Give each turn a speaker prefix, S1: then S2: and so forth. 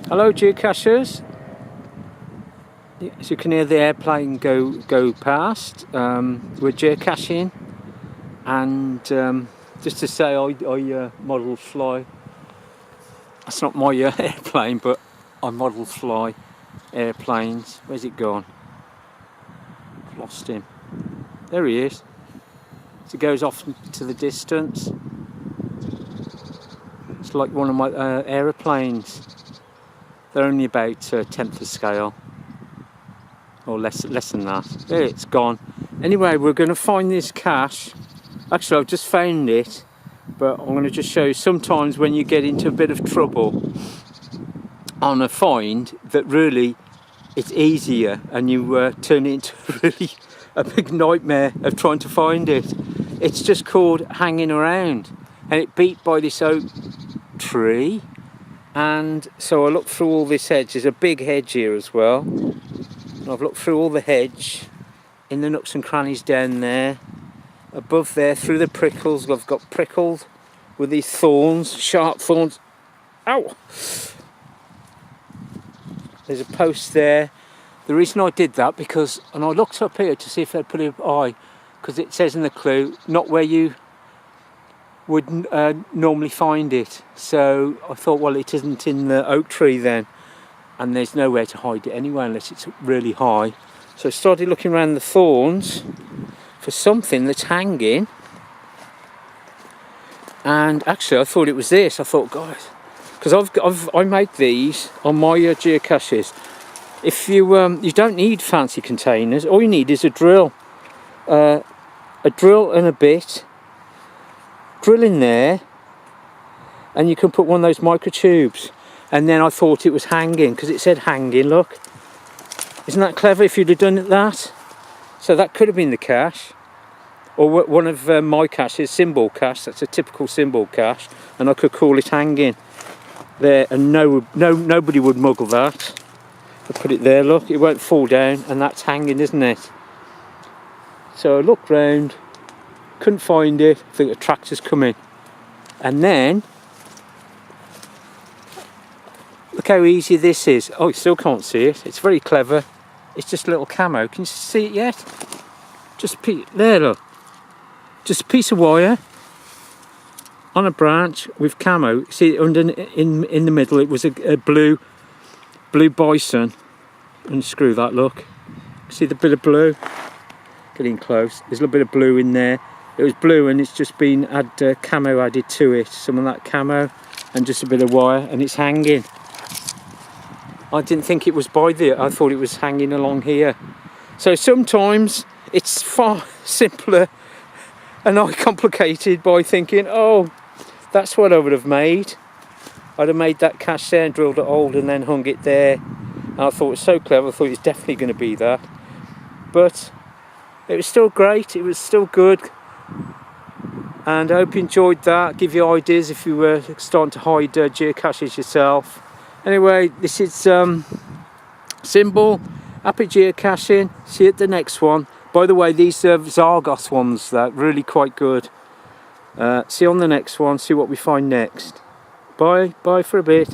S1: Hello geocachers. As you can hear the airplane go past, we're geocaching, and just to say I model fly. That's not my airplane, but I model fly airplanes. Where's it gone? I've lost him. There he is. So he goes off to the distance. It's like one of my aeroplanes. They're only about 10th of scale, or less than that. There, it's gone. Anyway, we're going to find this cache. Actually, I've just found it, but I'm going to just show you. Sometimes when you get into a bit of trouble on a find, that really it's easier, and you turn it into really a big nightmare of trying to find it. It's just called hanging around, and it beat by this oak tree. And so I looked through all this hedge. There's a big hedge here as well. And I've looked through all the hedge, in the nooks and crannies down there, above there, through the prickles. I've got prickled with these thorns, sharp thorns. Ow! There's a post there. The reason I did that, because, and I looked up here to see if they'd put an eye, because it says in the clue, not where you would normally find it. So I thought, well, it isn't in the oak tree then, and there's nowhere to hide it anyway unless it's really high. So I started looking around the thorns for something that's hanging, and actually I thought it was this. I thought, guys, because I make these on my geocaches. If you don't need fancy containers, all you need is a drill and a bit. Drill in there, and you can put one of those microtubes. And then I thought it was hanging, because it said hanging. Look, isn't that clever? If you'd have done it that, so that could have been the cache, or one of my caches, Simball Geocache. That's a typical Simball Geocache, and I could call it hanging there, and nobody would muggle that. I put it there. Look, it won't fall down, and that's hanging, isn't it? So I looked round. Couldn't find it. I think a tractor's coming. And then look how easy this is. Oh, you still can't see it. It's very clever. It's just a little camo. Can you see it yet? Just there, look. Just a piece of wire on a branch with camo. See, in the middle, it was a blue bison. Unscrew that. Look. See the bit of blue? Getting close. There's a little bit of blue in there. It was blue, and it's just been camo added to it. Some of that camo and just a bit of wire, and it's hanging. I didn't think it was by there. I thought it was hanging along here. So sometimes it's far simpler and not complicated by thinking, oh, that's what I would have made. I'd have made that cache there and drilled it old and then hung it there. And I thought it was so clever. I thought it was definitely going to be that. But it was still great. It was still good. And I hope you enjoyed that. Give you ideas if you were starting to hide geocaches yourself. Anyway, this is Simball. Happy geocaching. See you at the next one. By the way, these Zargos ones, that really quite good. See you on the next one. See what we find next. Bye for a bit.